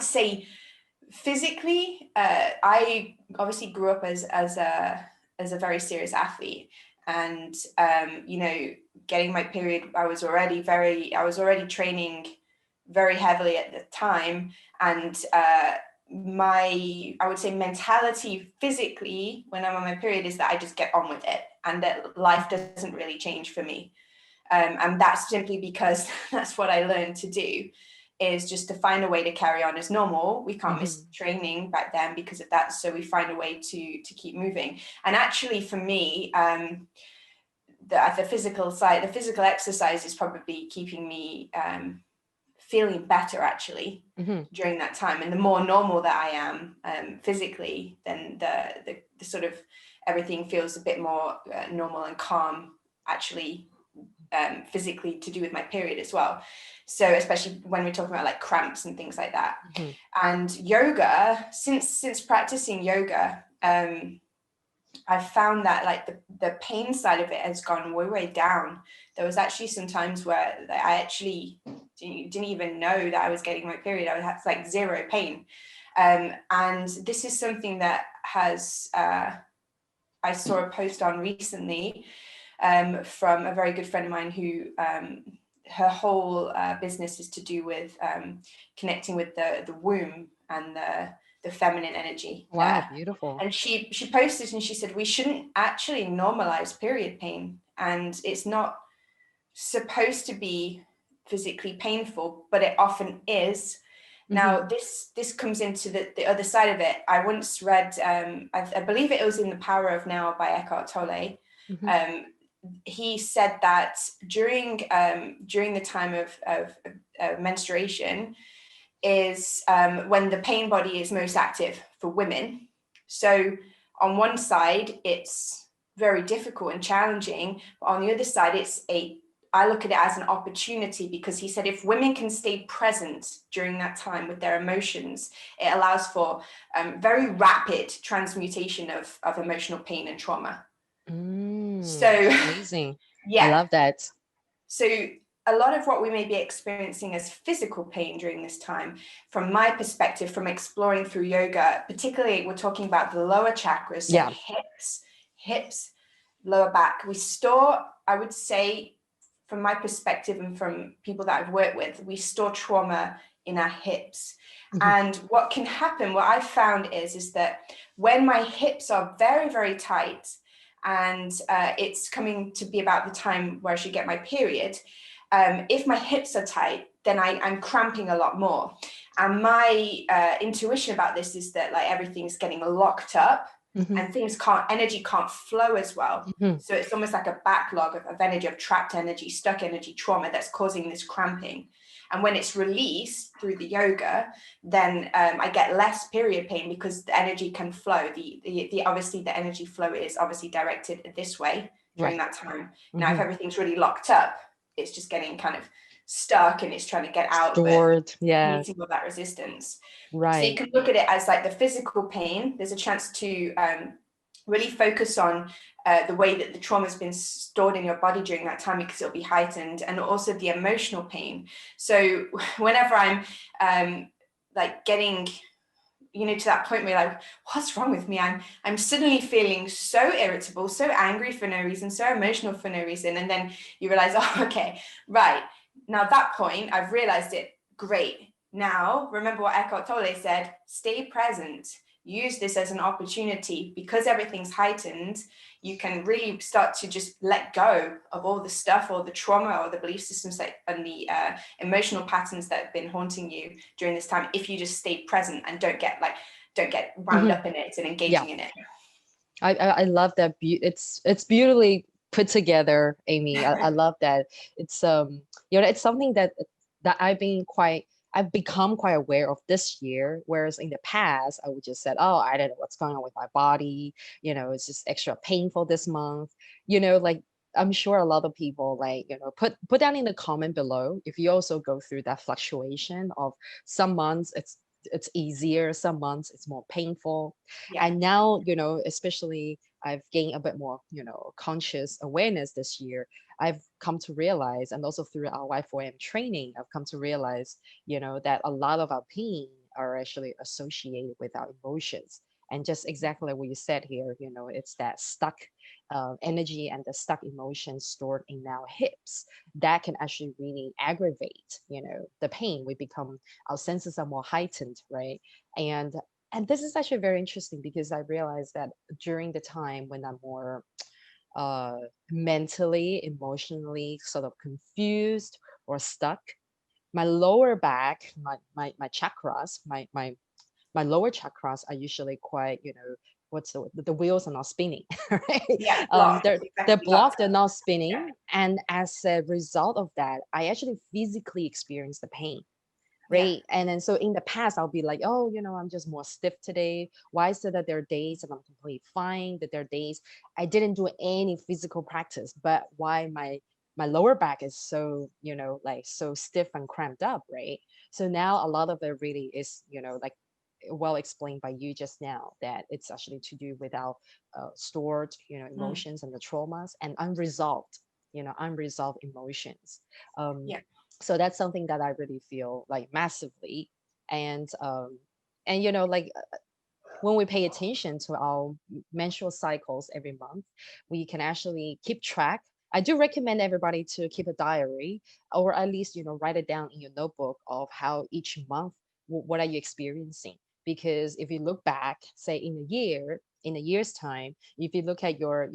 would say physically, I obviously grew up as a very serious athlete, and you know, getting my period, I was already training very heavily at the time, and my, I would say, mentality physically when I'm on my period is that I just get on with it, and that life doesn't really change for me. And that's simply because that's what I learned to do, is just to find a way to carry on as normal. We can't miss training back then because of that, so we find a way to keep moving. And actually for me, the physical side, the physical exercise is probably keeping me feeling better actually during that time. And the more normal that I am physically, then the sort of everything feels a bit more normal and calm actually, physically, to do with my period as well. So especially when we're talking about like cramps and things like that. And yoga, since practicing yoga, I've found that like the pain side of it has gone way down. There was actually some times where I actually didn't even know that I was getting my period. I would have like zero pain. And this is something that has, I saw a post on recently from a very good friend of mine who her whole business is to do with connecting with the womb and the feminine energy. Wow, beautiful. And she posted and she said, we shouldn't actually normalize period pain, and it's not supposed to be physically painful, but it often is. Now, this comes into the other side of it. I once read, I believe it was in The Power of Now by Eckhart Tolle. He said that during the time of menstruation is when the pain body is most active for women. So on one side, it's very difficult and challenging, but on the other side, I look at it as an opportunity, because he said if women can stay present during that time with their emotions, it allows for very rapid transmutation of emotional pain and trauma. So amazing. yeah, I love that. So a lot of what we may be experiencing as physical pain during this time, from my perspective, from exploring through yoga, particularly we're talking about the lower chakras, so hips, lower back. We store, I would say, from my perspective and from people that I've worked with, we store trauma in our hips. And what can happen, what I've found is that when my hips are very, very tight, and it's coming to be about the time where I should get my period, if my hips are tight, then I'm cramping a lot more. And my intuition about this is that like everything's getting locked up, and energy can't flow as well. So it's almost like a backlog of energy, of trapped energy, stuck energy, trauma that's causing this cramping. And when it's released through the yoga, then I get less period pain, because the energy can flow. The obviously the energy flow is obviously directed this way during that time. Now, if everything's really locked up, it's just getting kind of stuck and it's trying to get out, Stored, meeting all that resistance. right. So you can look at it as like the physical pain. There's a chance to really focus on the way that the trauma has been stored in your body during that time, because it'll be heightened, and also the emotional pain. So whenever I'm like getting, you know, to that point where you're like, what's wrong with me? I'm suddenly feeling so irritable, so angry for no reason, so emotional for no reason. And then you realize, oh, okay, right. Now at that point, I've realized it. Great. Now, remember what Eckhart Tolle said, stay present. Use this as an opportunity, because everything's heightened. You can really start to just let go of all the stuff, or the trauma, or the belief systems and the emotional patterns that have been haunting you during this time, if you just stay present and don't get wound up in it and engaging in it. I love that. It's beautifully put together, Amy. I love that. It's it's something that I've become quite aware of this year, whereas in the past, I would just say, oh, I don't know what's going on with my body. It's just extra painful this month. Like, I'm sure a lot of people put down in the comment below if you also go through that fluctuation of some months it's easier, some months it's more painful. And now, especially I've gained a bit more, conscious awareness this year. I've come to realize, and also through our Y4M training, I've come to realize, that a lot of our pain are actually associated with our emotions. And just exactly like what you said here, it's that stuck energy and the stuck emotions stored in our hips that can actually really aggravate, the pain. We become, our senses are more heightened, right? And and this is actually very interesting because I realized that during the time when I'm more uh, mentally, emotionally sort of confused or stuck, my lower back, my chakras, my lower chakras are usually quite, what's the wheels are not spinning, right? Yeah, blocked. They're It's they're exactly blocked. blocked, they're not Yeah. spinning, and as a result of that, I actually physically experience the pain. Yeah. Right. And then so in the past, I'll be like, oh, I'm just more stiff today. Why is it that there are days that I'm completely fine, that there are days I didn't do any physical practice, but why my lower back is so, like so stiff and cramped up, right? So now a lot of it really is, like well explained by you just now, that it's actually to do with our stored, Mm. emotions and the traumas and unresolved, unresolved emotions. Um, Yeah. so that's something that I really feel like massively. And like when we pay attention to our menstrual cycles every month, we can actually keep track. I do recommend everybody to keep a diary, or at least, write it down in your notebook of how each month, what are you experiencing? Because if you look back, say in a year's time, if you look at your,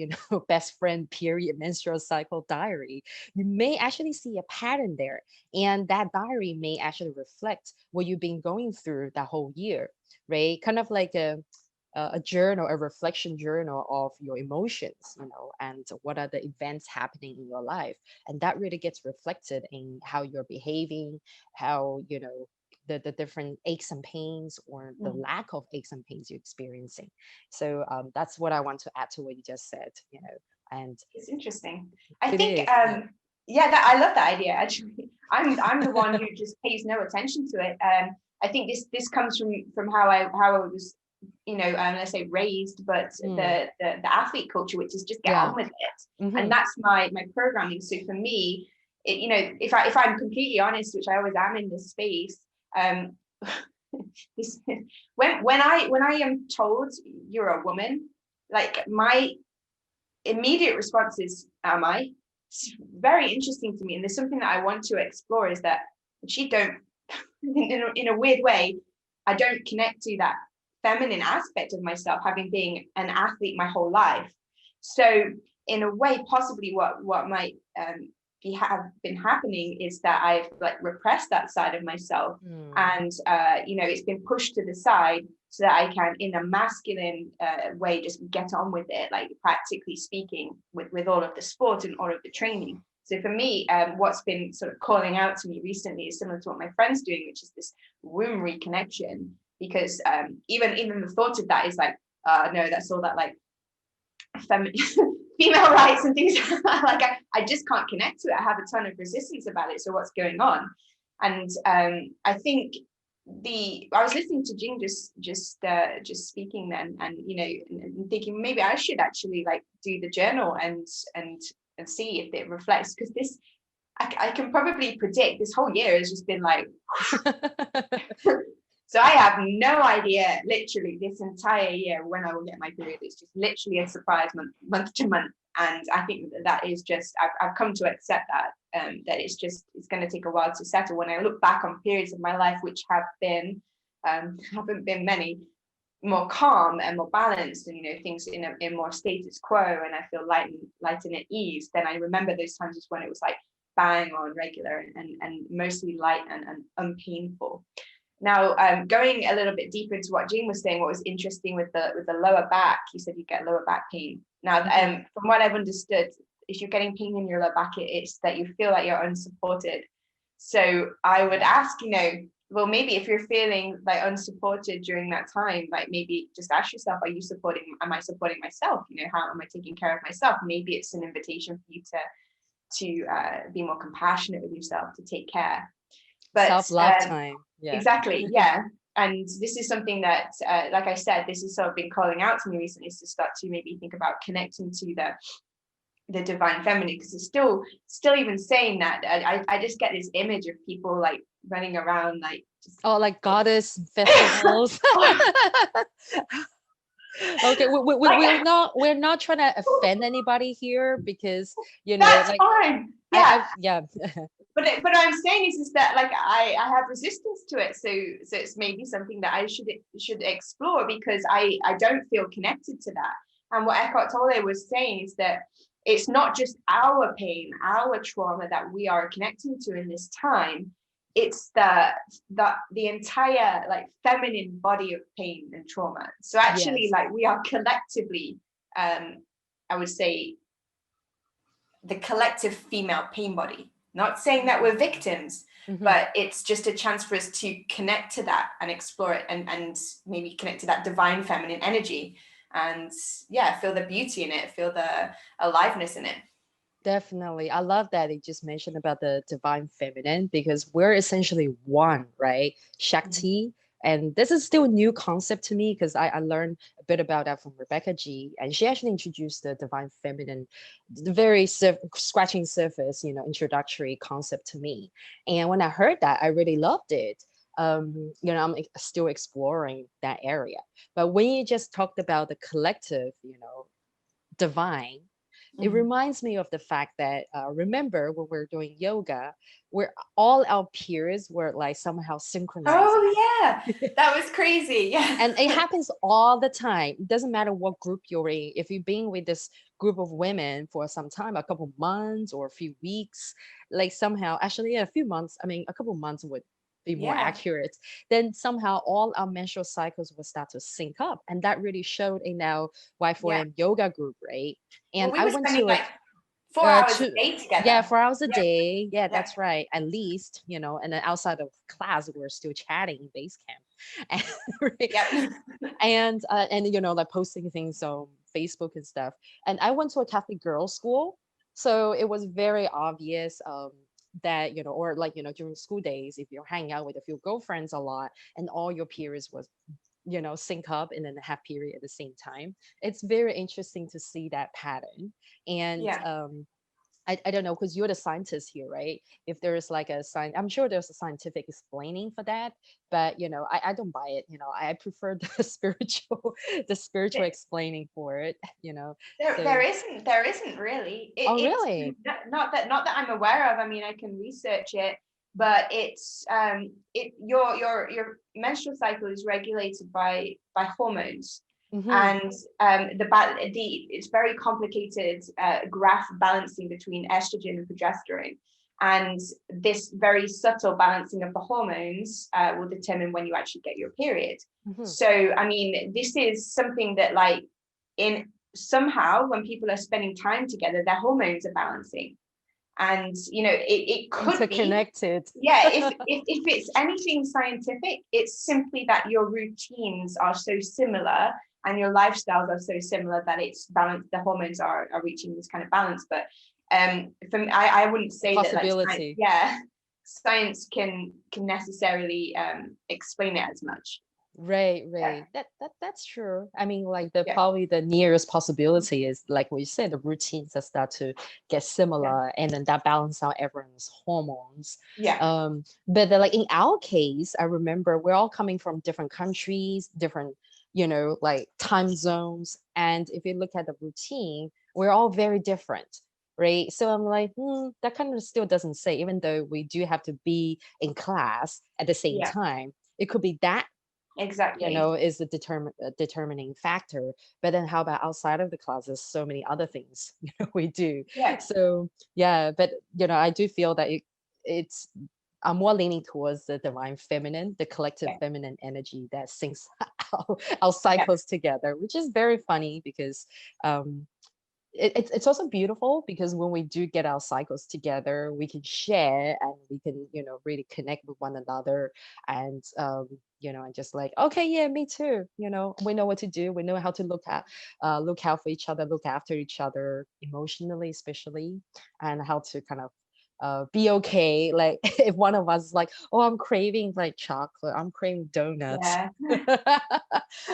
best friend period menstrual cycle diary, you may actually see a pattern there. And that diary may actually reflect what you've been going through that whole year, right? Kind of like a journal, a reflection journal of your emotions, and what are the events happening in your life. And that really gets reflected in how you're behaving, how, the different aches and pains or the Mm. lack of aches and pains you're experiencing. So that's what I want to add to what you just said, and It's interesting. I it think, is, yeah. yeah, that I love that idea. Actually, I'm the one who just pays no attention to it. I think this comes from how I was, let's say raised, but Mm, the athlete culture, which is just get yeah. on with it, and Hmm. that's my programming. So for me, if I'm completely honest, which I always am in this space, um, this, when I am told you're a woman, like my immediate response is, am I? It's very interesting to me. And there's something that I want to explore is that she don't, in a weird way, I don't connect to that feminine aspect of myself, having been an athlete my whole life. So in a way, possibly what might have been happening is that I've like repressed that side of myself, Mm, and it's been pushed to the side so that I can, in a masculine way, just get on with it, like practically speaking, with all of the sport and all of the training. So for me, what's been sort of calling out to me recently is similar to what my friend's doing, which is this womb reconnection. Because even the thought of that is like, no, that's all that like female rights and things like I just can't connect to it. I have a ton of resistance about it. So what's going on? And I think I was listening to Jing just speaking then, and and thinking maybe I should actually like do the journal and and see if it reflects, because this I can probably predict this whole year has just been like so I have no idea, literally, this entire year when I will get my period. It's just literally a surprise month to month. And I think that is just, I've come to accept that, that it's going to take a while to settle. When I look back on periods of my life, which haven't been many, more calm and more balanced, and things in more status quo, and I feel light and at ease, then I remember those times when it was like bang on regular and mostly light and unpainful. Now, going a little bit deeper into what Jane was saying, what was interesting with the lower back, you said you get lower back pain. Now, mhm. from what I've understood, if you're getting pain in your lower back, it's that you feel like you're unsupported. So I would ask, well, maybe if you're feeling like unsupported during that time, like maybe just ask yourself, am I supporting myself? How am I taking care of myself? Maybe it's an invitation for you to be more compassionate with yourself, to take care. But Self-love time. Yeah. exactly, yeah. And this is something that, like I said, this has sort of been calling out to me recently, is to start to maybe think about connecting to the divine feminine, because it's still even saying that I just get this image of people like running around like just Oh, like goddess festivals. Okay, like we're not trying to offend anybody here because that's like fine. Yeah. yeah. But I'm saying is that like I have resistance to it, so it's maybe something that I should explore, because I don't feel connected to that. And what Eckhart Tolle was saying is that it's not just our pain, our trauma that we are connecting to in this time. It's the entire like feminine body of pain and trauma. So actually, Yes. like we are collectively, I would say, the collective female pain body. Not saying that we're victims, Hmm. but it's just a chance for us to connect to that and explore it, and maybe connect to that divine feminine energy, and yeah, feel the beauty in it, feel the aliveness in it. Definitely. I love that you just mentioned about the divine feminine because we're essentially one, right? Mhm. Shakti. And this is still a new concept to me because I learned a bit about that from Rebecca G. And she actually introduced the divine feminine, the very scratching surface, introductory concept to me. And when I heard that, I really loved it. I'm still exploring that area. But when you just talked about the collective, divine, it Mhm. reminds me of the fact that remember when we're doing yoga, where all our peers were like somehow synchronizing. Oh yeah, that was crazy. Yeah. And it happens all the time. It doesn't matter what group you're in. If you've been with this group of women for some time, a couple months or a few weeks, like somehow, actually, yeah, a few months, I mean, a couple months would be more Yeah. accurate, then somehow all our menstrual cycles will start to sync up. And that really showed in our Yeah. Y4M yoga group, right? Well, And we I were went spending to like it 4 hours a two, day yeah, together. 4 hours a Yeah. day. Yeah, Yeah. that's right. At least, and then outside of class, we were still chatting in base camp. And, Yep. and like posting things on Facebook and stuff. And I went to a Catholic girls' school, so it was very obvious that or like during school days, if you're hanging out with a few girlfriends a lot, and all your peers was sync up and then have period at the same time. It's very interesting to see that pattern. And Yeah. I don't know, because you're the scientist here, right? If there's like I'm sure there's a scientific explaining for that, but I don't buy it. I prefer the spiritual explaining for it, There So, isn't really. oh It's really? not that I'm aware of. I mean, I can research it, but it's your menstrual cycle is regulated by hormones, Mm-hmm. and it's very complicated graph balancing between estrogen and progesterone, and this very subtle balancing of the hormones will determine when you actually get your period. Mm-hmm. So I mean, this is something that like in somehow when people are spending time together, their hormones are balancing. And it could be, Interconnected. yeah, if it's anything scientific, it's simply that your routines are so similar and your lifestyles are so similar that it's balanced, the hormones are reaching this kind of balance. But for me, I wouldn't A say that like science, possibility. yeah, science can necessarily explain it as much. Right, Yeah. right. That's true. I mean, like the Yeah. probably the nearest possibility is like what you said, the routines that start to get Yeah. similar, and then that balance out everyone's hormones. Yeah. But like in our case, I remember we're all coming from different countries, different, like time zones. And if you look at the routine, we're all very different. Right. So I'm like, that kind of still doesn't say, even though we do have to be in class at the same Yeah. time, it could be that Exactly. is the determining factor. But then how about outside of the class? There's so many other things we do. Yeah. So yeah, but I do feel that it's I'm more leaning towards the divine feminine, the collective Yeah. feminine energy that syncs our Yeah. cycles together, which is very funny because um it's also beautiful because when we do get our cycles together, we can share and we can really connect with one another. And and just like, okay, yeah, me too, we know what to do, we know how to look out for each other, look after each other emotionally especially, and how to kind of be okay, like if one of us is like, oh, I'm craving like chocolate, I'm craving donuts. Yeah.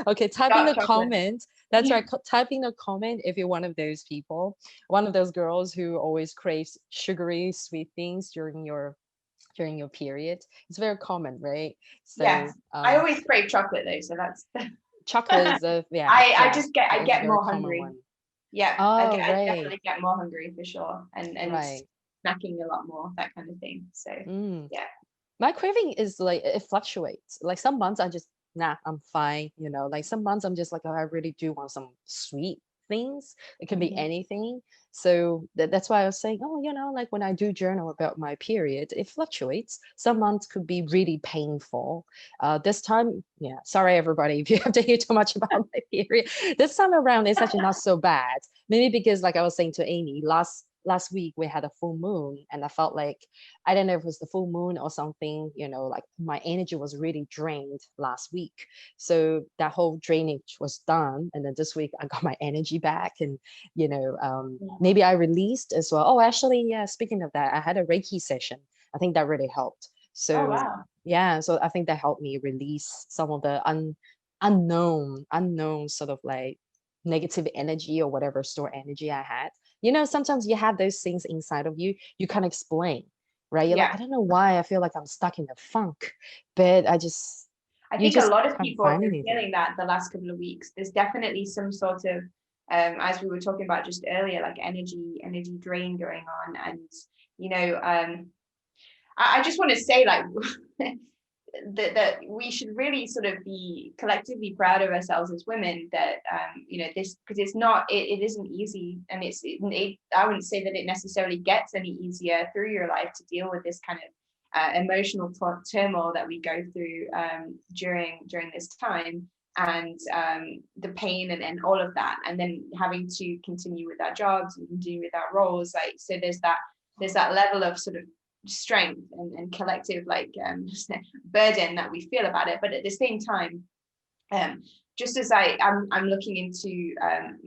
Okay, type in Dark the chocolate. comment. That's right. Type in a comment if you're one of those people, one of those girls who always craves sugary sweet things during your during your period. It's very common, right? So Yes. I always crave chocolate though, so that's chocolate is a, yeah, I yeah, just get I that is a get very more common hungry. one. Yeah, Oh, I right, definitely get more hungry for sure, and right. snacking a lot more, that kind of thing. So Mm. yeah. My craving is like it fluctuates. Like some months I just nah, I'm fine. Like some months I'm just like, oh, I really do want some sweet things. It can be Mhm. anything. So that's why I was saying, oh, like when I do journal about my period, it fluctuates. Some months could be really painful. This time, yeah, sorry everybody if you have to hear too much about my period. This time around, it's actually not so bad. Maybe because, like I was saying to Amy, last week we had a full moon, and I felt like I don't know if it was the full moon or something, like my energy was really drained last week. So that whole drainage was done. And then this week I got my energy back, and, Yeah. maybe I released as well. Oh, actually, yeah, speaking of that, I had a Reiki session. I think that really helped. Oh So, wow. yeah, so I think that helped me release some of the unknown sort of like negative energy or whatever stored energy I had. Sometimes you have those things inside of you, you can't explain, right? You're like, Yeah. I don't know why I feel like I'm stuck in a funk, but I you think a just lot of can't people have find been anything. feeling that the last couple of weeks. There's definitely some sort of, as we were talking about just earlier, like energy drain going on, and I just want to say like that we should really sort of be collectively proud of ourselves as women that this, because it isn't easy, and I wouldn't say that it necessarily gets any easier through your life to deal with this kind of emotional turmoil that we go through during this time, and the pain and all of that, and then having to continue with our jobs and continue with our roles, like, so there's that level of sort of strength and collective like burden that we feel about it. But at the same time, just as I'm looking into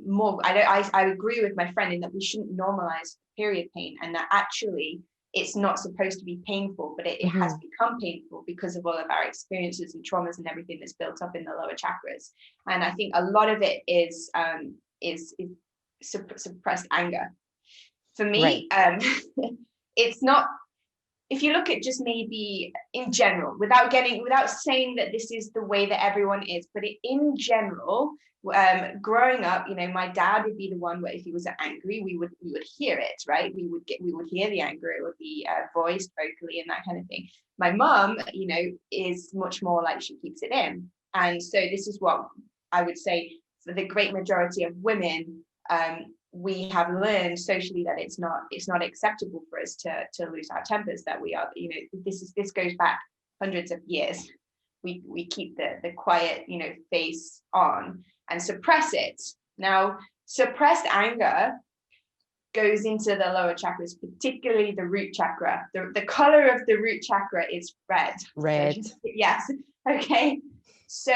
more, I agree with my friend in that we shouldn't normalize period pain, and that actually it's not supposed to be painful, but it has Hmm. become painful because of all of our experiences and traumas and everything that's built up in the lower chakras. And I think a lot of it is suppressed anger. For Right. me, it's not, if you look at just maybe in general, without saying that this is the way that everyone is, but in general, growing up, my dad would be the one where if he was angry, we would hear it, right? We would hear the anger. It would be voiced vocally and that kind of thing. My mum, is much more like she keeps it in, and so this is what I would say for the great majority of women. We have learned socially that it's not acceptable for us to lose our tempers, that we are, this goes back hundreds of years. We keep the quiet, face on and suppress it. Now, suppressed anger goes into the lower chakras, particularly the root chakra. The color of the root chakra is red. So Red. yes, okay. So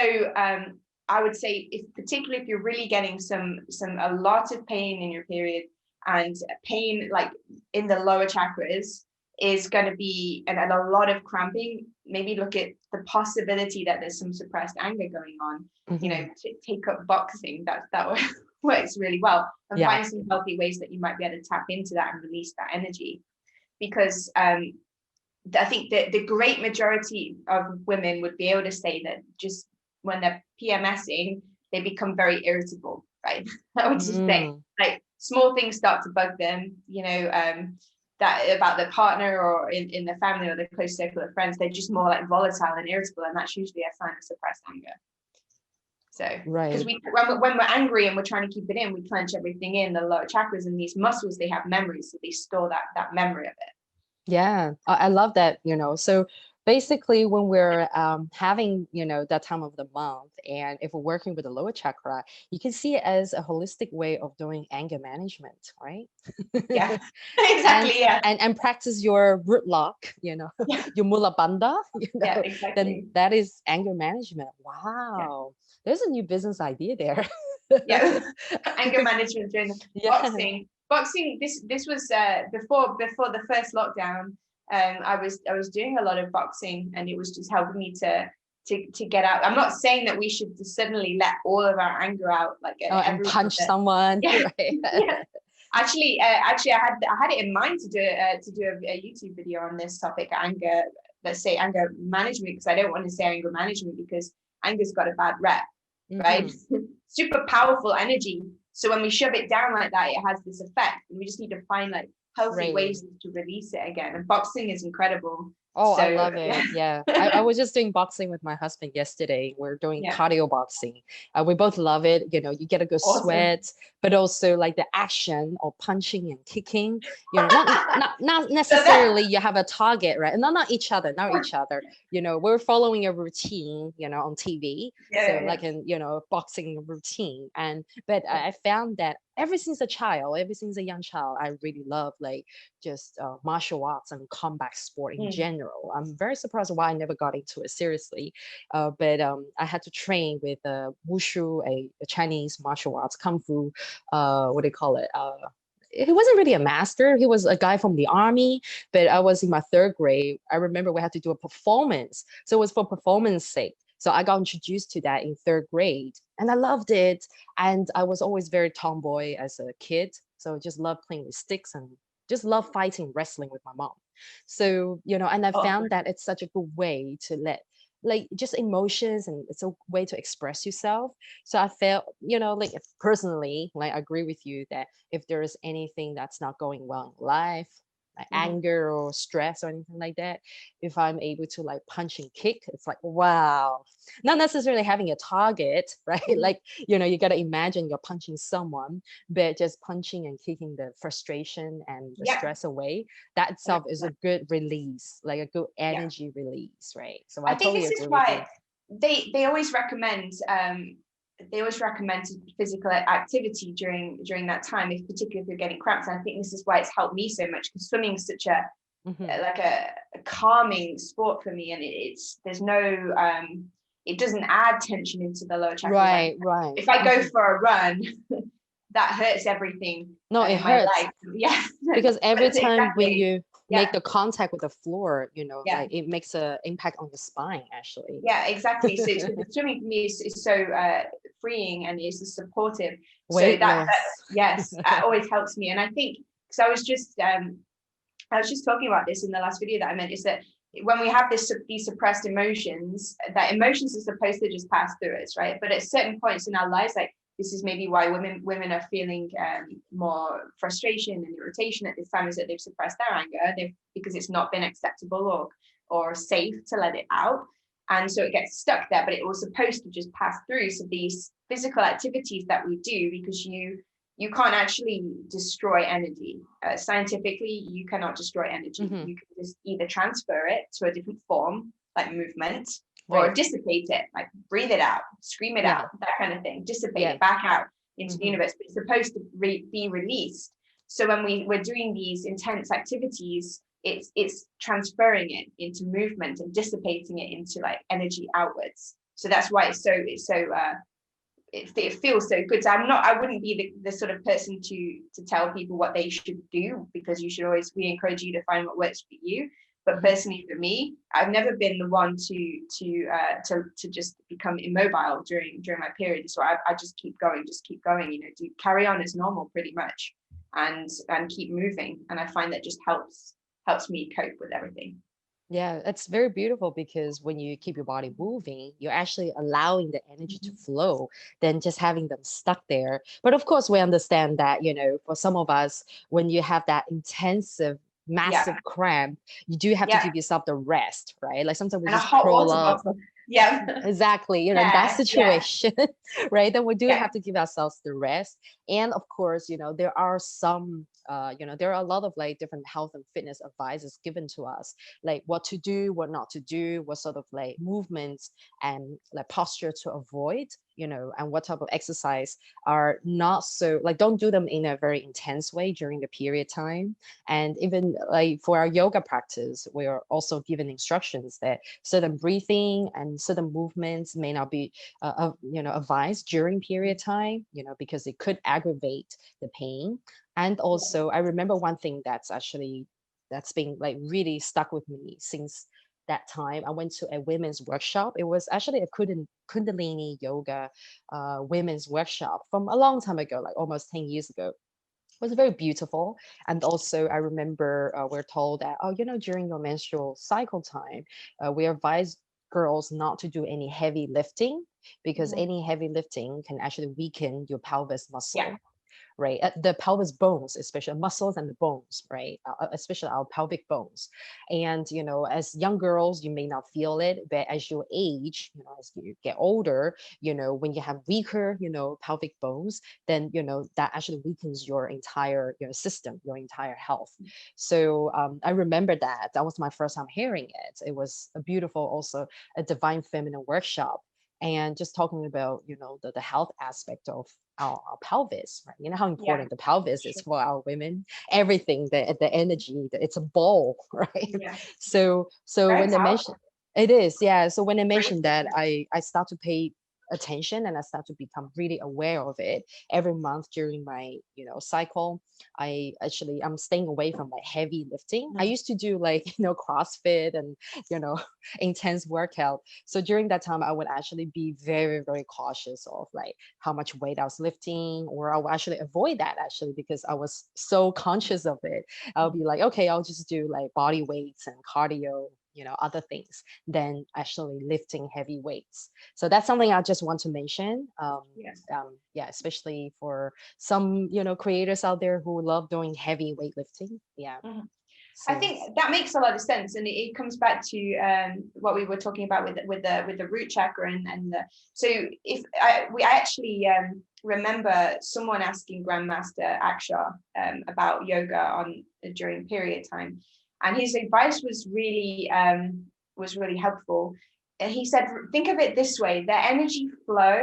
I would say, particularly if you're really getting a lot of pain in your period, and pain like in the lower chakras is going to be, and a lot of cramping, maybe look at the possibility that there's some suppressed anger going on. Hmm. Take up boxing. That works really well, and Yeah. find some healthy ways that you might be able to tap into that and release that energy. Because I think that the great majority of women would be able to say that just when they're PMSing, they become very irritable, right? I would just say, Mm. like, small things start to bug them, that about their partner or in the family or the close circle of friends, they're just more like volatile and irritable, and that's usually a sign of suppressed anger. So, because Right. when we're angry and we're trying to keep it in, we clench everything in the lower chakras, and these muscles, they have memories, so they store that memory of it. Yeah, I love that, So basically, when we're having, that time of the month, and if we're working with the lower chakra, you can see it as a holistic way of doing anger management, right? Yeah, and exactly. Yeah, and practice your root lock, yeah, your mula bandha, yeah, then exactly. that is anger management. Yeah, Wow, there's a new business idea there. yeah. Anger management during the Yeah. boxing. This was before the first lockdown. I was doing a lot of boxing, and it was just helping me to get out. I'm not saying that we should suddenly let all of our anger out like Oh, and everyone, punch but someone, yeah, right? yeah. Actually, I had it in mind to do a YouTube video on this topic, anger. Let's say anger management, because I don't want to say anger management because anger's got a bad rep, right? Super powerful energy. So when we shove it down like that, it has this effect, and we just need to find like healthy ways to release it again. And boxing is incredible. Oh, I So love it. Yeah. I was just doing boxing with my husband yesterday. We're doing yeah, cardio boxing. We both love it. You know, you get a good awesome. sweat, but also like the action of punching and kicking, you know, not So that necessarily you have a target, right? Not each other, not each other. You know, we're following a routine, you know, on TV. So yeah. like in, you know, boxing routine. But I found that ever since a child, ever since a young child, I really love like just martial arts and combat sport in Mm. general. I'm very surprised why I never got into it seriously. But I had to train with wushu, a Chinese martial arts, kung fu, what do you call it? He wasn't really a master. He was a guy from the army, but I was in my third grade. I remember we had to do a performance. So it was for performance sake. So I got introduced to that in third grade and I loved it. And I was always very tomboy as a kid. So I just loved playing with sticks and just love fighting wrestling with my mom. So, you know, and I found Awesome. that it's such a good way to let like just emotions and it's a way to express yourself. So I felt, you know, like personally, like I agree with you that if there is anything that's not going well in life, like anger or stress or anything like that, if I'm able to like punch and kick, it's like, wow, not necessarily having a target, right? Like, you know, you got to imagine you're punching someone, but just punching and kicking the frustration and the Yeah. stress away, that itself is a good release, like a good Yeah. energy release, right? So I I think totally this is agree with you. why they always recommend physical activity during that time, if particularly if you're getting cramps. And I think this is why it's helped me so much, because swimming is such a Hmm. like a calming sport for me, and it's there's no it doesn't add tension into the lower chakras. Like Right, right. if I go Hmm. for a run, that hurts everything No, it in my hurts life. Yeah, because but every time when exactly. you make Yeah, the contact with the floor, you know, yeah. like it makes a impact on the spine actually. Yeah, exactly. So the swimming for me is so freeing, and is supportive. So that Weightless. yes, always helps me. And I think because I was just talking about this in the last video that I meant, is that when we have these suppressed emotions, that emotions are supposed to just pass through us, right? But at certain points in our lives, like this is maybe why women are feeling more frustration and irritation at this time, is that they've suppressed their anger, because it's not been acceptable or safe to let it out. And so it gets stuck there, but it was supposed to just pass through. So these physical activities that we do, because you can't actually destroy energy. Scientifically, you cannot destroy energy. Hmm. You can just either transfer it to a different form, like movement, or Right. dissipate it, like breathe it out, scream it out, Yeah. that kind of thing, dissipate Yeah. it back out into the Hmm. universe. But it's supposed to be released. So when we're doing these intense activities, it's transferring it into movement and dissipating it into like energy outwards. So that's why it feels so good. So I wouldn't be the sort of person to tell people what they should do, because we encourage you to find what works for you. But Hmm. personally for me, I've never been the one to just become immobile during my period. So I just keep going, you know, do carry on as normal pretty much, and keep moving. And I find that just helps me cope with everything. Yeah, it's very beautiful because when you keep your body moving, you're actually allowing the energy to flow than just having them stuck there. But of course, we understand that, you know, for some of us, when you have that intensive, Yeah, massive cramp, you do have to yeah. give yourself the rest, right? Like sometimes we And a just hot curl water up. bottle. Yeah. Exactly, you know, in that Yeah, yeah, situation, right? Then we do yeah. have to give ourselves the rest. And of course, you know, there are some, you know, there are a lot of like different health and fitness advices given to us, like what to do, what not to do, what sort of like movements and like posture to avoid, you know, and what type of exercise are not so like don't do them in a very intense way during the period time. And even like for our yoga practice, we are also given instructions that certain breathing and certain movements may not be, you know, advised during period time, you know, because it could aggravate the pain. And also, I remember one thing that's been like really stuck with me since that time. I went to a women's workshop. It was actually a Kundalini yoga women's workshop from a long time ago, like almost 10 years ago. was very beautiful. And also, I remember we're told that, oh, during your menstrual cycle time, we advise girls not to do any heavy lifting because Mhm. any heavy lifting can actually weaken your pelvis Yeah. muscle, right? The pelvis bones, especially muscles and the bones, right? Especially our pelvic bones. And, as young girls, you may not feel it, but as you age, as you get older, when you have weaker, pelvic bones, then, that actually weakens your entire, system, your entire health. So I remember that. That was my first time hearing it. It was a beautiful, also a divine feminine workshop. And just talking about, the health aspect of our pelvis, right? You know how Yeah. important the pelvis is Sure. for our women. Everything, the energy, it's a ball, right? Yeah. So Very when they mentioned powerful. it is, yeah. So when they Great. mentioned that, I start to pay attention and I start to become really aware of it every month during my cycle. I'm staying away from like heavy lifting. I Mhm. used to do like CrossFit and you know intense workout. So during that time, I would actually be very, very cautious of like how much weight I was lifting, or I would actually avoid that actually because I was so conscious of it. I'll be like, okay, I'll just do like body weights and cardio, other things than actually lifting heavy weights. So that's something I just want to mention. Yeah. Yeah, especially for some, creators out there who love doing heavy weightlifting. Yeah. Mhm. I So, think that makes a lot of sense, and it comes back to what we were talking about with the root chakra and the. So if I actually remember someone asking Grandmaster Akshar about yoga on during period time, and his advice was really helpful. And he said, think of it this way: the energy flow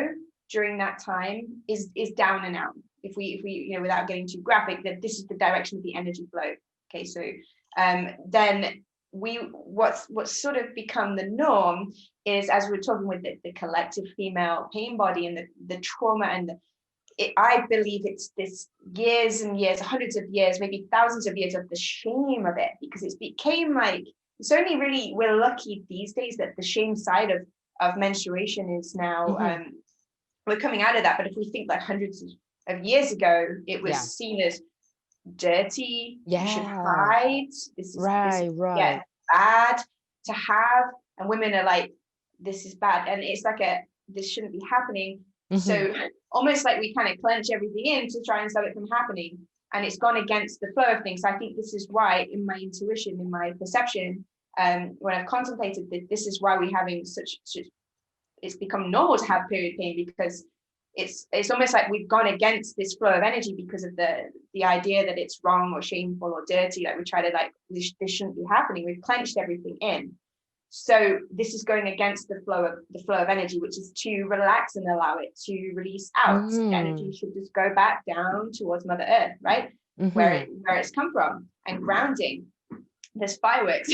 during that time is down and out. If we without getting too graphic, that this is the direction of the energy flow. Okay, so then what's sort of become the norm is, as we're talking with the collective female pain body and the trauma and I believe it's this years and years, hundreds of years, maybe thousands of years of the shame of it, because it's became like it's only really we're lucky these days that the shame side of menstruation is now mhm, we're coming out of that. But if we think like hundreds of years ago, it was yeah, seen as dirty, you should yeah, hide, this is right, yeah right. bad to have, and women are like, this is bad, and it's like a this shouldn't be happening. Hmm. So almost like we kind of clench everything in to try and stop it from happening, and it's gone against the flow of things. So I think this is why in my intuition, in my perception, when I've contemplated that, this is why we're having such it's become normal to have period pain, because it's almost like we've gone against this flow of energy because of the idea that it's wrong or shameful or dirty. Like we try to like this shouldn't be happening. We've clenched everything in. So this is going against the flow of energy, which is to relax and allow it to release out. The energy Mm, should just go back down towards Mother Earth, right? hmm. Where it's come from. And grounding. There's fireworks.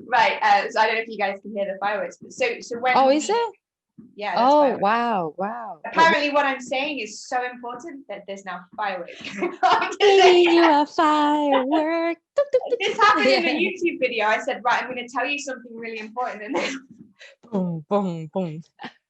Right. So I don't know if you guys can hear the fireworks. But so Oh, when is we it? yeah, that's Oh, fireworks. wow, wow. Apparently, what I'm saying is so important that there's now fireworks. I'm just saying, Sending you a firework. Tuk, tuk, tuk, this tuk, tuk. happened in the Yeah. YouTube video. I said, right, I'm going to tell you something really important, and then Boom, boom, boom.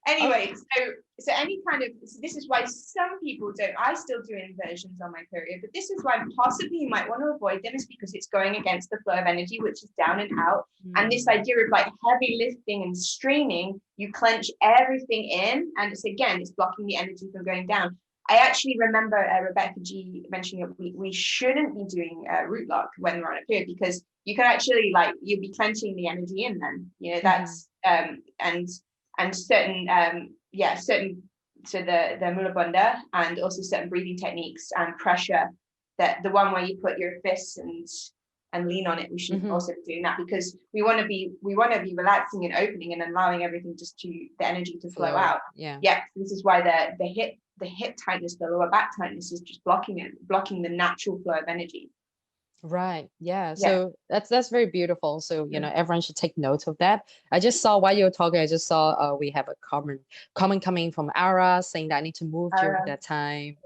anyway, Okay. so any kind of so this is why some people don't. I still do inversions on my period, but this is why possibly you might want to avoid them, is because it's going against the flow of energy, which is down and out. And this Mm, idea of like heavy lifting and straining, you clench everything in, and it's blocking the energy from going down. I actually remember Rebecca G mentioning that we shouldn't be doing root lock when we're on a period, because you can actually like you'll be clenching the energy in then, mhm, that's and certain certain so the mula bandha, and also certain breathing techniques and pressure, that the one where you put your fists and lean on it, we should mhm. also be doing that, because we want to be relaxing and opening and allowing everything just to the energy to flow Flow. out. Yeah. Yeah, this is why the hip tightness, the lower back tightness is just blocking the natural flow of energy. Right. Yeah. Yeah. So that's very beautiful. So, everyone should take note of that. I just saw while you were talking, I just saw we have a comment coming from Ara saying that I need to move during uh, that time.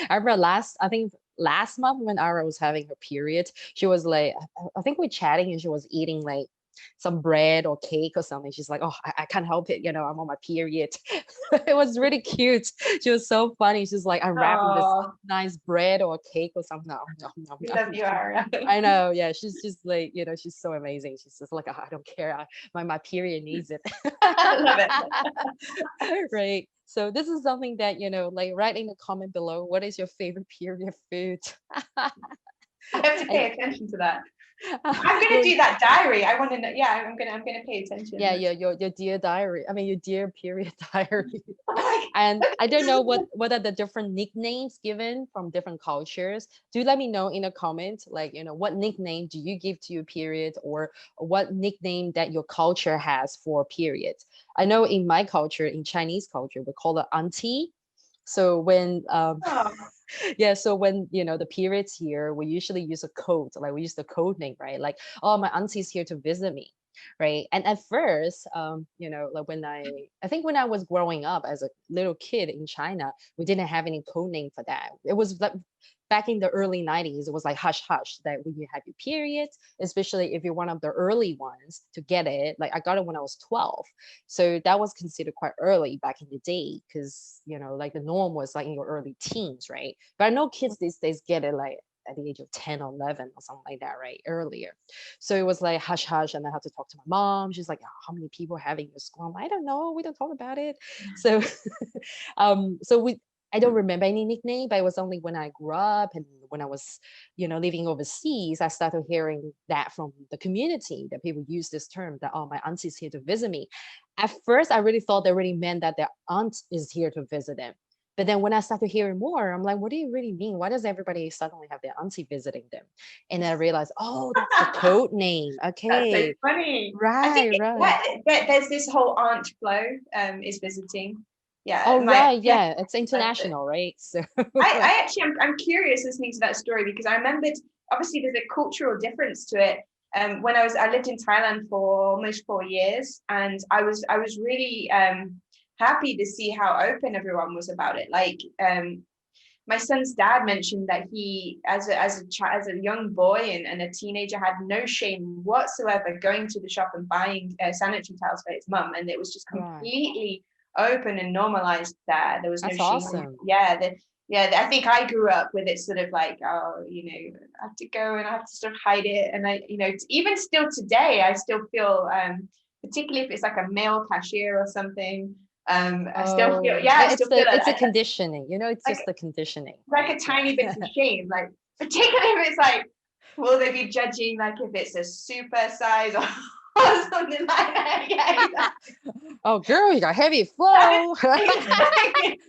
I remember I think last month when Ara was having her period, she was like, I think we're chatting and she was eating like some bread or cake or something. She's like, oh, I can't help it, I'm on my period. It was really cute. She was so funny. She's like unwrapping this Oh, nice bread or cake or something. Nom, nom, nom, we nom. love you, Aria. I know, yeah, she's just like, she's so amazing. She's just like, "Oh, I don't care, my period needs it." I love it. Right. So this is something that, like, write in the comment below, what is your favorite period food? I have to I, pay attention to that. I'm gonna your do that diary. I want to know. Yeah, I'm gonna pay attention. Yeah, your dear diary. I mean, your dear period diary. Oh my And I don't know what are the different nicknames given from different cultures. Do let me know in a comment, like, what nickname do you give to your period, or what nickname that your culture has for periods. I know in my culture, in Chinese culture, we call it auntie. So when God. yeah, so when the periods here, we usually use a code, like we use the code name, right? Like, oh, my auntie's here to visit me, right? And at first, like when I think when I was growing up as a little kid in China, we didn't have any code name for that. It was like back in the early 90s, it was like hush hush that when you have your periods, especially if you're one of the early ones to get it. Like I got it when I was 12. So that was considered quite early back in the day, because like the norm was like in your early teens, right? But I know kids these days get it like at the age of 10 or 11 or something like that, right? Earlier. So it was like hush hush. And I had to talk to my mom. She's like, "Oh, how many people having your school?" I'm like, "I don't know. We don't talk about it." So so I don't remember any nickname, but it was only when I grew up and when I was, living overseas, I started hearing that from the community, that people use this term, that, oh, my auntie's here to visit me. At first, I really thought they really meant that their aunt is here to visit them. But then when I started hearing more, I'm like, what do you really mean? Why does everybody suddenly have their auntie visiting them? And then I realized, oh, that's the code name. That's so Okay. funny. I think Right, right. there's this whole Aunt Flo is visiting. Yeah, Oh, my right. yeah. Yeah. It's international, right? So I actually I'm curious listening to that story because I remembered obviously there's a cultural difference to it. When I lived in Thailand for almost 4 years, and I was really happy to see how open everyone was about it. Like my son's dad mentioned that he, as a young boy and a teenager, had no shame whatsoever going to the shop and buying sanitary towels for his mum, and it was just right. completely open and normalized there. There was no That's shame. awesome. Yeah, I think I grew up with it sort of like, oh, I have to go and I have to sort of hide it, and even still today, I still feel, particularly if it's like a male cashier or something. I still feel, Oh, yeah, I it's still feel the it. conditioning, it's Like just the conditioning, like a right? Yeah. tiny bit of shame, like particularly if it's like, will they be judging like if it's a super size or, or something like that? Yeah, Oh, girl, you got heavy exactly. flow. Exactly.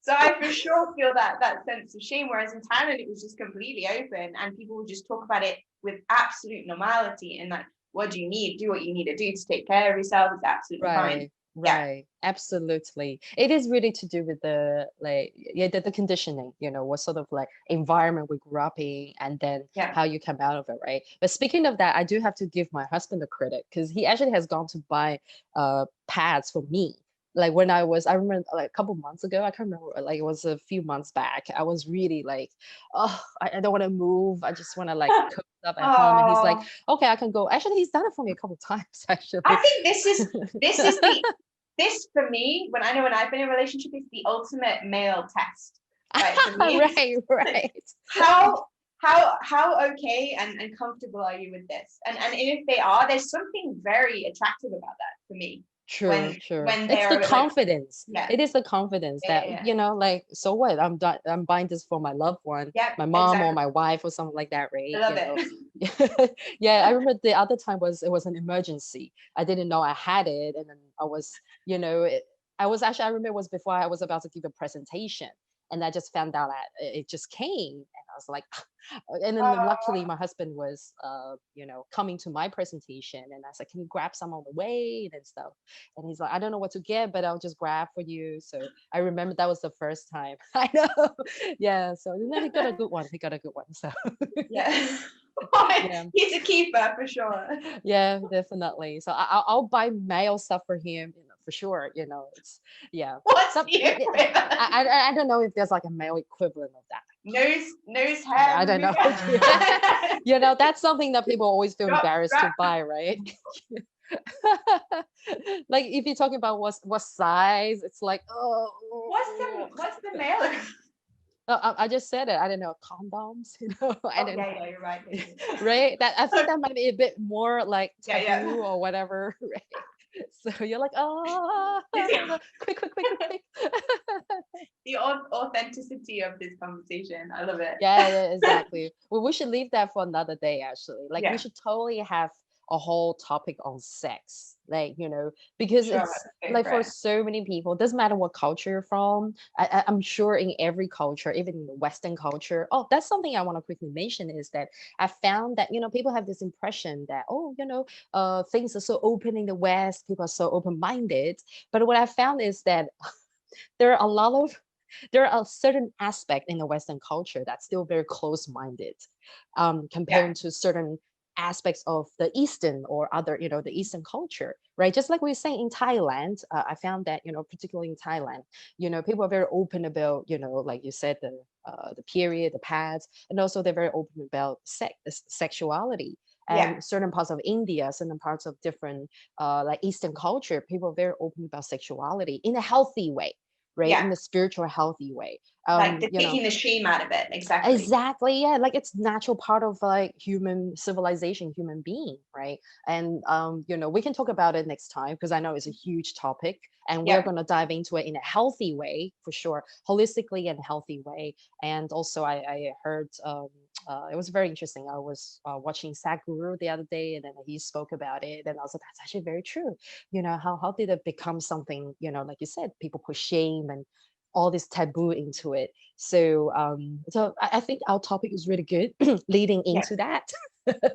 So I for sure feel that sense of shame. Whereas in Thailand, it was just completely open, and people would just talk about it with absolute normality. And like, what do you need? Do what you need to do to take care of yourself. It's absolutely fine. Right, Yeah, right. Absolutely. It is really to do with the like, yeah, the conditioning, what sort of like environment we grew up in, and then yeah. how you come out of it, right? But speaking of that, I do have to give my husband the credit, because he actually has gone to buy pads for me. Like when I remember like a couple months ago, I can't remember, like it was a few months back. I was really like, oh, I don't want to move. I just want to like cook stuff at home. And he's like, Oh, okay, I can go. Actually, he's done it for me a couple times, I actually. think this is the this for me, when I've been in a relationship, is the ultimate male test. Right. For me, it's Right, right. how how okay and comfortable are you with this? And if they are, there's something very attractive about that for me. True, true. When It's the they're like, confidence. yeah, It is the confidence yeah, that, yeah, like, so what? I'm buying this for my loved one, yeah, my mom or exactly. my wife or something like that, I right? love it. Yeah, I remember the other time it was an emergency. I didn't know I had it, and then I was, I was actually, I remember it was before I was about to give a presentation, and I just found out that it just came, and I was like, and then luckily Oh, my husband was, coming to my presentation, and I said, can you grab some on the way and stuff? And he's like, I don't know what to get, but I'll just grab for you. So I remember that was the first time. I know. Yeah. So then he got a good one. He got a good one. So yeah. yeah. He's a keeper for sure. Yeah, definitely. So I'll buy male stuff for him, for sure. It's, yeah. What's Some, the equivalent? I don't know if there's like a male equivalent of that. nose hair I don't know. remover. You know, that's something that people always feel Drop embarrassed to strap. buy, right? Like if you're talking about what size, it's like, oh, What's the male? I just said it. I don't know, condoms, you know, I Oh don't yeah, know. yeah, you're right. Right? That I think that might be a bit more like Yeah, yeah. taboo or whatever, right? So you're like, oh, quick, quick, quick, quick, quick. The authenticity of this conversation. I love it. Yeah, yeah, exactly. Well, we should leave that for another day, actually. Like, we Yeah, should totally have a whole topic on sex, like, you know, because sure. it's Go like for for it. so many people, doesn't matter what culture you're from. I'm sure in every culture, even in the Western culture. Oh, that's something I want to quickly mention is that I found that, you know, people have this impression that, oh, you know, things are so open in the West, people are so open-minded. But what I found is that there are a lot of there are a certain aspect in the Western culture that's still very close-minded, Yeah, compared to certain aspects of the Eastern or other, you know, the Eastern culture, right? Just like we were saying in Thailand, I found that, you know, particularly in Thailand, you know, people are very open about, you know, like you said, the period, the pads, and also they're very open about sexuality. yeah, And certain parts of India, certain parts of different, like Eastern culture, people are very open about sexuality in a healthy way, right? yeah. In a spiritual, healthy way. Like the You know, taking the shame out of it. Exactly. exactly, yeah, like it's natural part of like human civilization, human being, right? And you know, we can talk about it next time because I know it's a huge topic and we're Yeah. going to dive into it in a healthy way for sure, holistically and healthy way. And also I heard it was very interesting. I was watching Sadhguru the other day and then he spoke about it and I was like, that's actually very true. You know, how did it become something, you know, like you said, people put shame and all this taboo into it. So so I think our topic is really good leading Yeah. into that.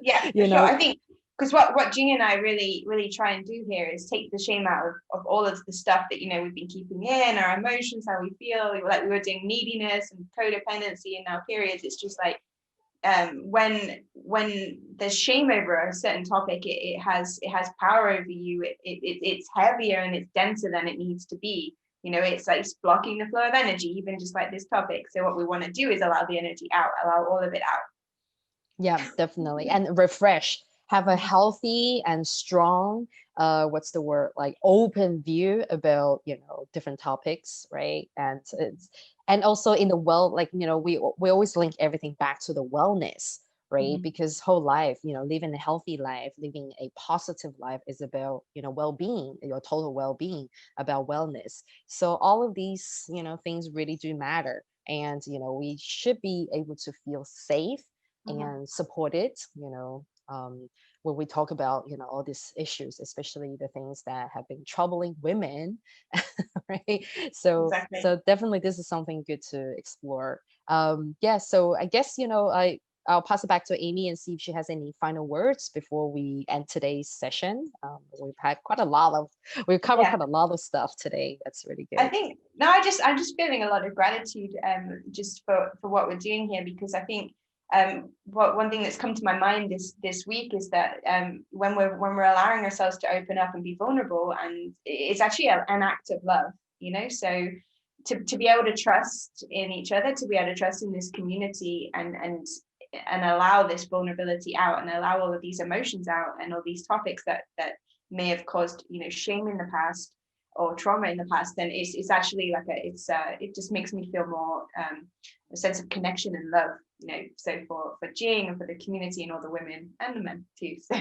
Yeah, for You sure. know, I think because what Jing and I really try and do here is take the shame out of all of the stuff that we've been keeping in our emotions, how we feel. Like we were doing neediness and codependency in our periods. It's just like when there's shame over a certain topic, it has power over you. It's heavier and it's denser than it needs to be. It's like it's blocking the flow of energy, even just like this topic. So what we want to do is allow the energy out, allow all of it out. yeah, definitely. And refresh, have a healthy and strong, what's the word, like open view about, you know, different topics, right? And it's, and also in the well, like, you know, we always link everything back to the wellness, right? Mhm. Because whole life, you know, living a healthy life, living a positive life is about, you know, well-being, your total well-being, about wellness. So all of these, you know, things really do matter. And, you know, we should be able to feel safe Mhm. and support it, you know, when we talk about, you know, all these issues, especially the things that have been troubling women, right? Exactly. So definitely this is something good to explore. Yeah, so I guess, you know, I'll pass it back to Amy and see if she has any final words before we end today's session. We've covered Yeah. quite a lot of stuff today. That's really I good. think no, I'm just feeling a lot of gratitude just for what we're doing here, because I think what one thing that's come to my mind this week is that when we're allowing ourselves to open up and be vulnerable, and it's actually an act of love, so to be able to trust in each other, to be able to trust in this community, and allow this vulnerability out, and allow all of these emotions out, and all these topics that may have caused shame in the past or trauma in the past, then it's actually like it just makes me feel more a sense of connection and love, so for Jing and for the community and all the women and the men too. So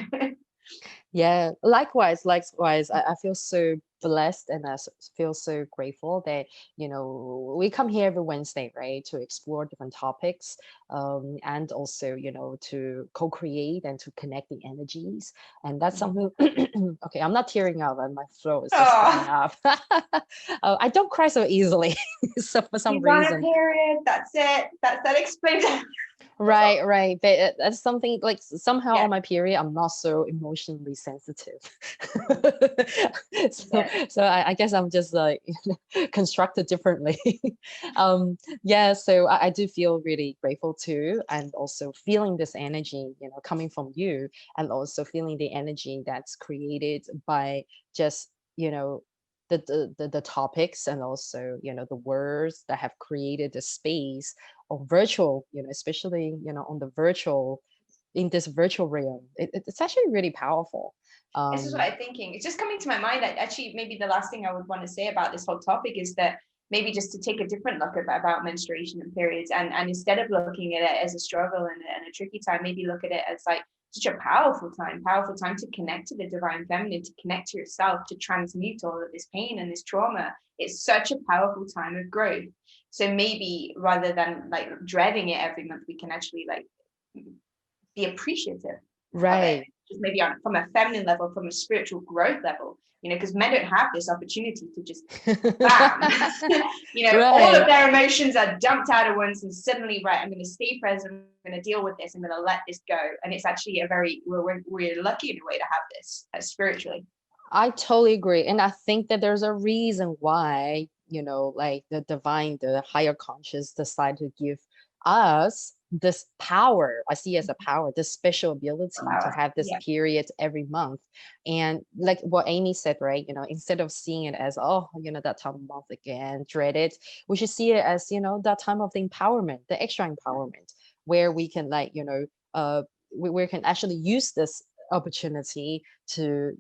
Yeah, likewise. I feel so blessed and feel so grateful that, you know, we come here every Wednesday, right, to explore different topics, and also, you know, to co-create and to connect the energies. And that's something, okay, I'm not tearing up and my throat is just drying oh, up. I don't cry so easily, so for some she's on a reason. period, that's it, that explains it. Right, right. But that's something like somehow Yeah, on my period, I'm not so emotionally sensitive. So, yeah, I guess I'm just like constructed differently. Yeah, so I do feel really grateful too, and also feeling this energy, you know, coming from you, and also feeling the energy that's created by just, you know, the topics and also, you know, the words that have created the space or virtual, especially, on the virtual, in this virtual realm, it's actually really powerful. This is what I'm thinking. It's just coming to my mind. Actually, maybe the last thing I would want to say about this whole topic is that maybe just to take a different look about menstruation and periods, and instead of looking at it as a struggle and a tricky time, maybe look at it as like such a powerful time to connect to the divine feminine, to connect to yourself, to transmute all of this pain and this trauma. It's such a powerful time of growth. So maybe rather than like dreading it every month, we can actually like be appreciative of it, just maybe from a feminine level, from a spiritual growth level, because men don't have this opportunity to just bam, all of their emotions are dumped out at once, and suddenly, right, I'm going to stay present, I'm going to deal with this, I'm going to let this go. And it's actually we're lucky in a way to have this spiritually. I totally agree. And I think that there's a reason why, like the higher conscious decided to give us this power. I see as a power, this special ability to have this period every month. And like what Amy said, right? Instead of seeing it as, that time of month again, dread it, we should see it as, that time of the empowerment, the extra empowerment, where we can like, we can actually use this opportunity to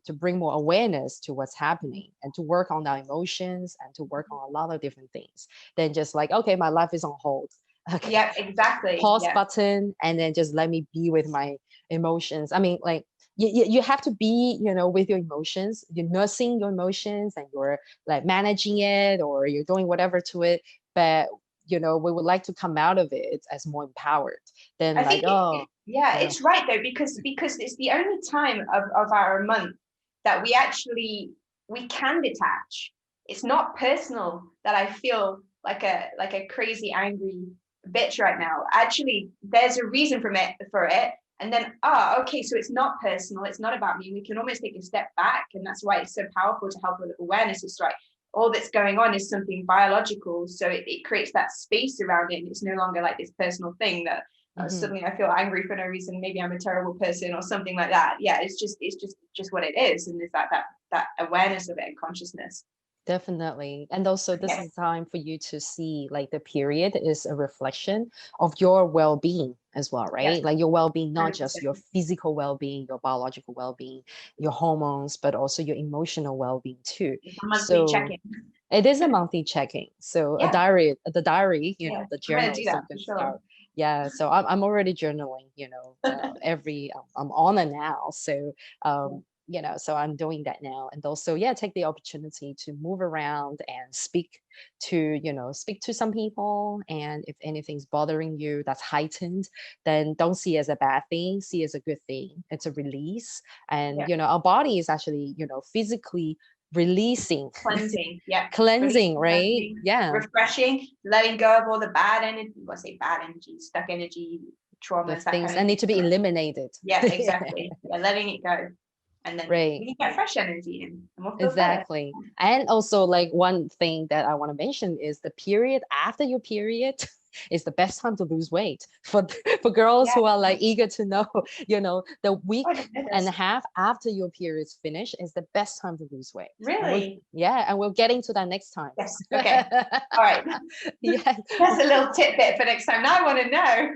to bring more awareness to what's happening, and to work on our emotions, and to work on a lot of different things than just like, okay, my life is on hold. Okay. Yeah, exactly. Pause button, and then just let me be with my emotions. I mean, like you have to be, with your emotions. You're nursing your emotions, and you're like managing it, or you're doing whatever to it. But we would like to come out of it as more empowered than I like, think it's right though, because it's the only time of our month that we can detach. It's not personal that I feel like a crazy angry bitch right now. Actually, there's a reason for it. And then, okay, so it's not personal, it's not about me. We can almost take a step back. And that's why it's so powerful to help with awareness. It's right, all that's going on is something biological. So it creates that space around it. And it's no longer like this personal thing that suddenly I feel angry for no reason. Maybe I'm a terrible person or something like that. Yeah, it's just what it is. And it's that awareness of it and consciousness. Definitely. And also this is time for you to see like the period is a reflection of your well-being as well, right? Like your well-being, not 100%. Just your physical well-being, your biological well-being, your hormones, but also your emotional well-being too. Monthly check-in. It is a monthly check-in. So the diary, the journal is a good start. Yeah, so I'm already journaling, I'm on it now. So so I'm doing that now. And also, take the opportunity to move around and speak to some people. And if anything's bothering you that's heightened, then don't see it as a bad thing, see it as a good thing. It's a release. And our body is actually physically releasing, cleansing, cleansing, right? Refreshing, letting go of all the bad energy. Let's say bad energy, stuck energy, trauma, things that need to be eliminated. Exactly. Letting it go. And then you get fresh energy in. Exactly. And also, like, one thing that I want to mention is the period after your period is the best time to lose weight for girls who are like eager to know, the week and a half after your period's finish is the best time to lose weight. Really? And we're getting to that next time. Yes. Okay. All right. That's a little tidbit for next time. Now I want to know.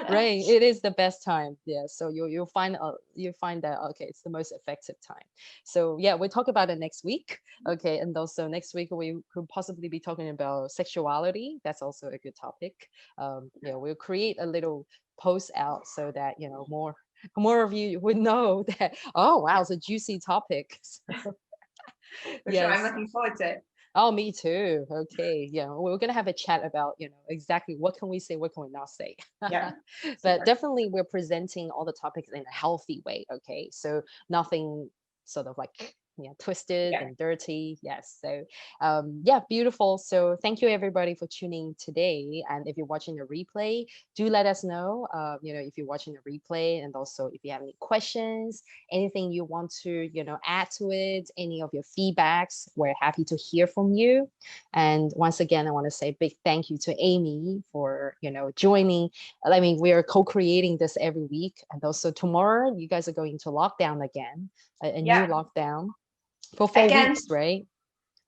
Right, it is the best time. So you'll find that okay, it's the most effective time. So we'll talk about it next week. Okay, and also next week we could possibly be talking about sexuality. That's also a good topic. We'll create a little post out so that more of you would know that, oh wow, it's a juicy topic. So, sure, I'm looking forward to it. Oh, me too. Okay. Yeah. We're going to have a chat about, exactly what can we say, what can we not say. But definitely we're presenting all the topics in a healthy way. Okay. So nothing sort of like twisted and dirty. Yes. So beautiful. So thank you everybody for tuning today. And if you're watching a replay, do let us know, if you're watching a replay, and also if you have any questions, anything you want to, add to it, any of your feedbacks, we're happy to hear from you. And once again, I want to say a big thank you to Amy for, joining. I mean, we are co-creating this every week. And also tomorrow, you guys are going to lockdown again, a new lockdown. For 4 weeks, right?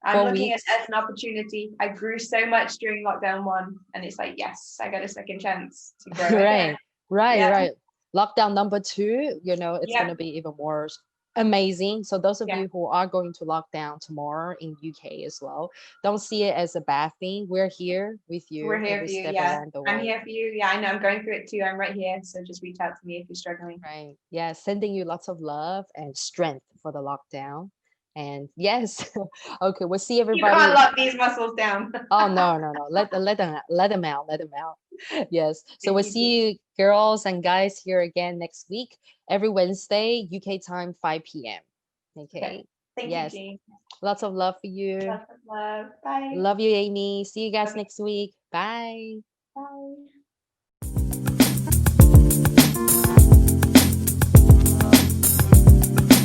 I'm 4 looking at weeks. it as an opportunity. I grew so much during lockdown 1, and it's like, yes, I got a second chance to grow again. Right, right, Yeah, right. Lockdown number two, it's yeah, gonna be even more amazing. So those of yeah. you who are going to lockdown tomorrow in UK as well, don't see it as a bad thing. We're here with We're you here every for you. step Yeah, along the I'm way. here for you. Yeah, I know I'm going through it too. I'm right here. So just reach out to me if you're struggling. Right. Yeah, sending you lots of love and strength for the lockdown. And yes, okay, we'll see You can't everybody. lock these muscles down. Oh no, no, no. Let them out. Let them out. Yes. So Thank we'll you, Jing. see you girls and guys here again next week, every Wednesday, UK time, 5 p.m. Okay. Okay. Thank you, Yes. Jing. Lots of love for you. Lots of love. Bye. Love you, Amy. See you guys Love you. next week. Bye.